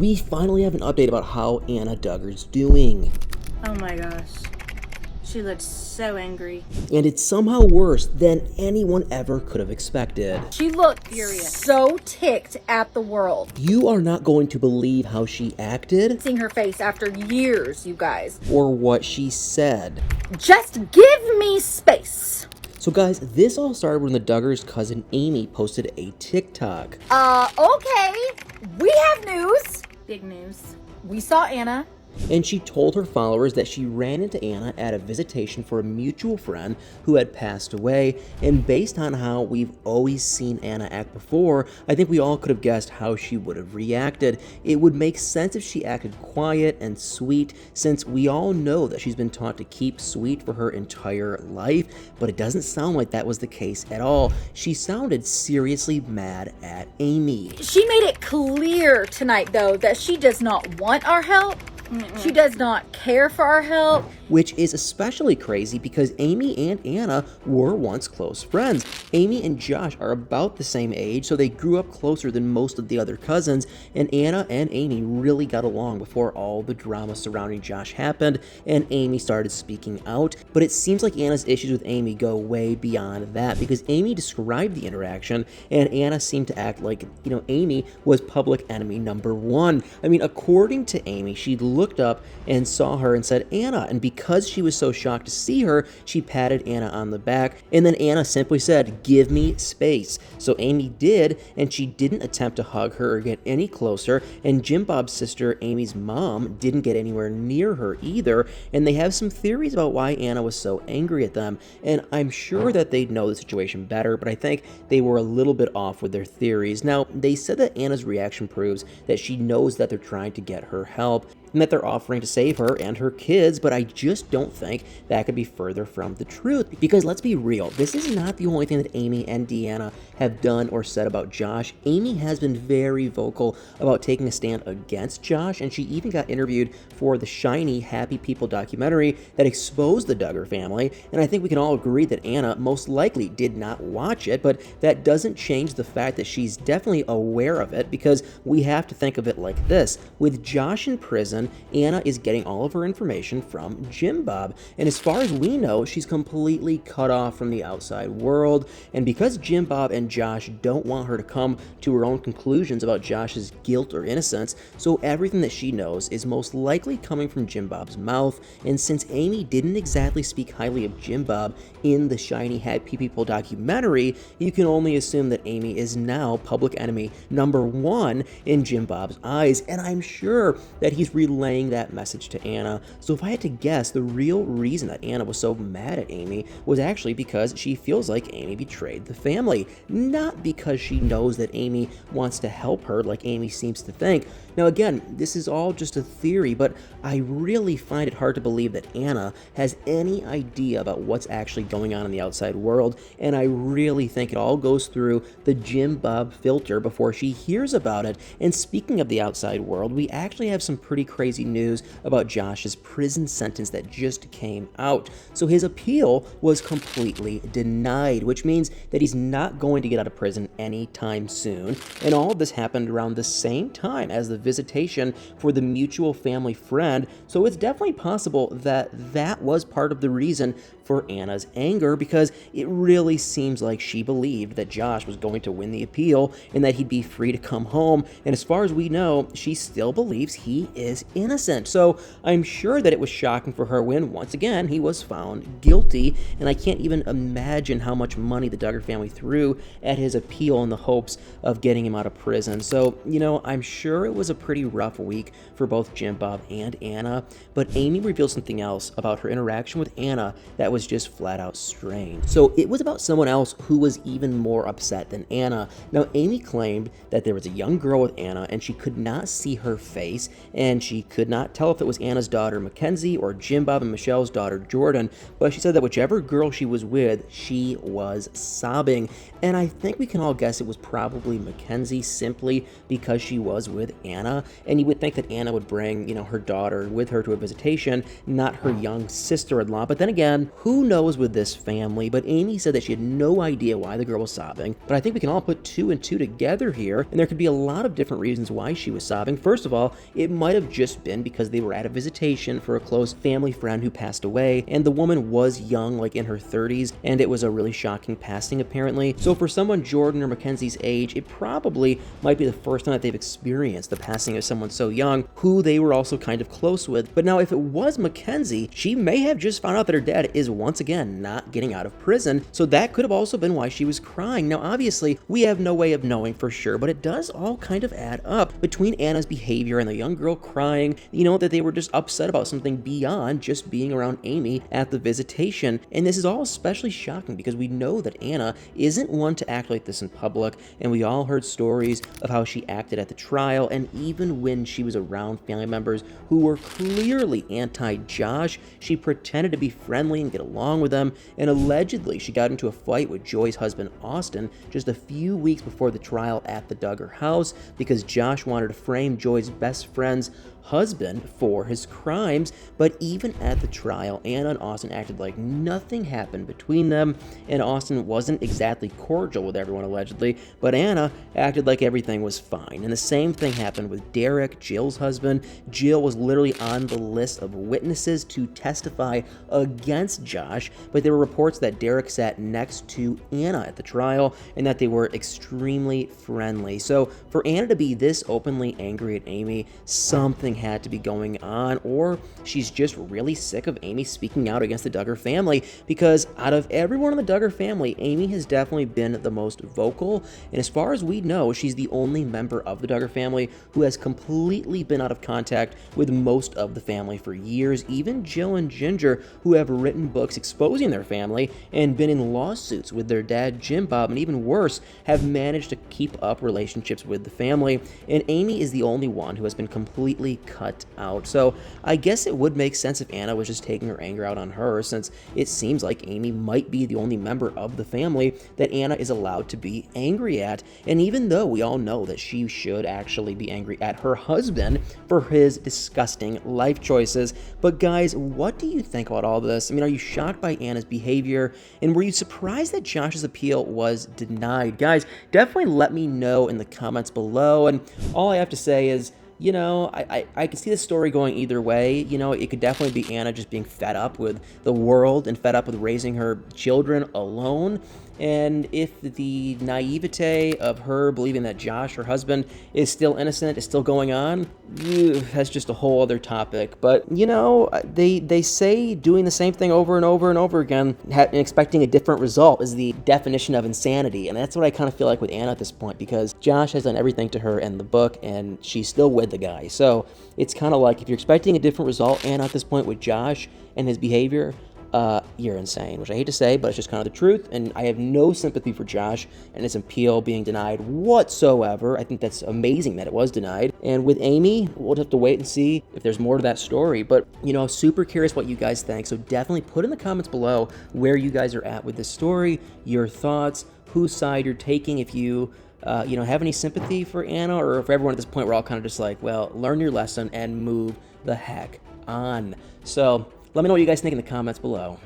we finally have an update about how Anna Duggar's doing. Oh my gosh. She looks so angry. And it's somehow worse than anyone ever could have expected. She looked furious. So ticked at the world. You are not going to believe how she acted. Seeing her face after years, you guys. Or what she said. Just give me space. So guys, this all started when the Duggars' cousin Amy posted a TikTok. Okay. We have news. Big news. We saw Anna. And she told her followers that she ran into Anna at a visitation for a mutual friend who had passed away, and based on how we've always seen Anna act before, I think we all could have guessed how she would have reacted. It would make sense if she acted quiet and sweet, since we all know that she's been taught to keep sweet for her entire life, but it doesn't sound like that was the case at all. She sounded seriously mad at Amy. She made it clear tonight, though, that she does not want our help. She does not care for our help. Which is especially crazy because Amy and Anna were once close friends. Amy and Josh are about the same age, so they grew up closer than most of the other cousins, and Anna and Amy really got along before all the drama surrounding Josh happened and Amy started speaking out. But it seems like Anna's issues with Amy go way beyond that, because Amy described the interaction and Anna seemed to act like, Amy was public enemy number one. I mean, according to Amy, she looked up and saw her and said, "Anna," and because she was so shocked to see her, she patted Anna on the back, and then Anna simply said, "Give me space." So Amy did, and she didn't attempt to hug her or get any closer, and Jim Bob's sister, Amy's mom, didn't get anywhere near her either, and they have some theories about why Anna was so angry at them, and I'm sure that they'd know the situation better, but I think they were a little bit off with their theories. Now, they said that Anna's reaction proves that she knows that they're trying to get her help, and that they're offering to save her and her kids, but I just don't think that could be further from the truth. Because let's be real, this is not the only thing that Amy and Deanna have done or said about Josh. Amy has been very vocal about taking a stand against Josh, and she even got interviewed for the shiny Happy People documentary that exposed the Duggar family, and I think we can all agree that Anna most likely did not watch it, but that doesn't change the fact that she's definitely aware of it, because we have to think of it like this. With Josh in prison, Anna is getting all of her information from Jim Bob, and as far as we know, she's completely cut off from the outside world, and because Jim Bob and Josh don't want her to come to her own conclusions about Josh's guilt or innocence, so everything that she knows is most likely coming from Jim Bob's mouth, and since Amy didn't exactly speak highly of Jim Bob in the shiny Happy People documentary, you can only assume that Amy is now public enemy number one in Jim Bob's eyes, and I'm sure that he's relaying that message to Anna. So if I had to guess, the real reason that Anna was so mad at Amy was actually because she feels like Amy betrayed the family, not because she knows that Amy wants to help her like Amy seems to think. Now again, this is all just a theory, but I really find it hard to believe that Anna has any idea about what's actually going on in the outside world, and I really think it all goes through the Jim Bob filter before she hears about it. And speaking of the outside world, we actually have some pretty crazy news about Josh's prison sentence that just came out. So his appeal was completely denied, which means that he's not going to get out of prison anytime soon, and all of this happened around the same time as the visitation for the mutual family friend, so it's definitely possible that that was part of the reason for Anna's anger, because it really seems like she believed that Josh was going to win the appeal and that he'd be free to come home, and as far as we know, she still believes he is innocent. So I'm sure that it was shocking for her when, once again, he was found guilty, and I can't even imagine how much money the Duggar family threw at his appeal in the hopes of getting him out of prison. So, I'm sure it was a pretty rough week for both Jim Bob and Anna, but Amy revealed something else about her interaction with Anna that was just flat out strange. So it was about someone else who was even more upset than Anna. Now, Amy claimed that there was a young girl with Anna and she could not see her face, and she she could not tell if it was Anna's daughter Mackenzie or Jim Bob and Michelle's daughter Jordan, but she said that whichever girl she was with, she was sobbing. And I think we can all guess it was probably Mackenzie, simply because she was with Anna. And you would think that Anna would bring, her daughter with her to a visitation, not her young sister-in-law. But then again, who knows with this family? But Amy said that she had no idea why the girl was sobbing. But I think we can all put two and two together here, and there could be a lot of different reasons why she was sobbing. First of all, it might have just been because they were at a visitation for a close family friend who passed away, and the woman was young, like in her 30s, and it was a really shocking passing apparently. So for someone Jordan or Mackenzie's age, it probably might be the first time that they've experienced the passing of someone so young who they were also kind of close with. But now if it was Mackenzie, she may have just found out that her dad is once again not getting out of prison, so that could have also been why she was crying. Now obviously we have no way of knowing for sure, but it does all kind of add up between Anna's behavior and the young girl crying, that they were just upset about something beyond just being around Amy at the visitation. And this is all especially shocking because we know that Anna isn't one to act like this in public, and we all heard stories of how she acted at the trial, and even when she was around family members who were clearly anti-Josh, she pretended to be friendly and get along with them, and allegedly she got into a fight with Joy's husband Austin just a few weeks before the trial at the Duggar house because Josh wanted to frame Joy's best friend's husband for his crimes. But even at the trial, Anna and Austin acted like nothing happened between them, and Austin wasn't exactly cordial with everyone allegedly, but Anna acted like everything was fine. And the same thing happened with Derek, Jill's husband. Jill was literally on the list of witnesses to testify against Josh, but there were reports that Derek sat next to Anna at the trial and that they were extremely friendly. So for Anna to be this openly angry at Amy, something had to be going on, or she's just really sick of Amy speaking out against the Duggar family, because out of everyone in the Duggar family, Amy has definitely been the most vocal, and as far as we know, she's the only member of the Duggar family who has completely been out of contact with most of the family for years. Even Jill and Ginger, who have written books exposing their family and been in lawsuits with their dad Jim Bob, and even worse, have managed to keep up relationships with the family, and Amy is the only one who has been completely cut out. So I guess it would make sense if Anna was just taking her anger out on her, since it seems like Amy might be the only member of the family that Anna is allowed to be angry at. And even though we all know that she should actually be angry at her husband for his disgusting life choices, but guys, what do you think about all this? I mean, are you shocked by Anna's behavior, and were you surprised that Josh's appeal was denied? Guys, definitely let me know in the comments below. And all I have to say is, I can see the story going either way. It could definitely be Anna just being fed up with the world and fed up with raising her children alone. And if the naivete of her believing that Josh, her husband, is still innocent, is still going on, that's just a whole other topic. But, they say doing the same thing over and over and over again and expecting a different result is the definition of insanity. And that's what I kind of feel like with Anna at this point, because Josh has done everything to her in the book, and she's still with the guy. So it's kind of like, if you're expecting a different result, Anna, at this point with Josh and his behavior, you're insane, which I hate to say, but it's just kind of the truth, and I have no sympathy for Josh and his appeal being denied whatsoever. I think that's amazing that it was denied. And with Amy, we'll have to wait and see if there's more to that story, but, super curious what you guys think, so definitely put in the comments below where you guys are at with this story, your thoughts, whose side you're taking, if you have any sympathy for Anna, or if everyone at this point we're all kind of just like, well, learn your lesson and move the heck on. So let me know what you guys think in the comments below.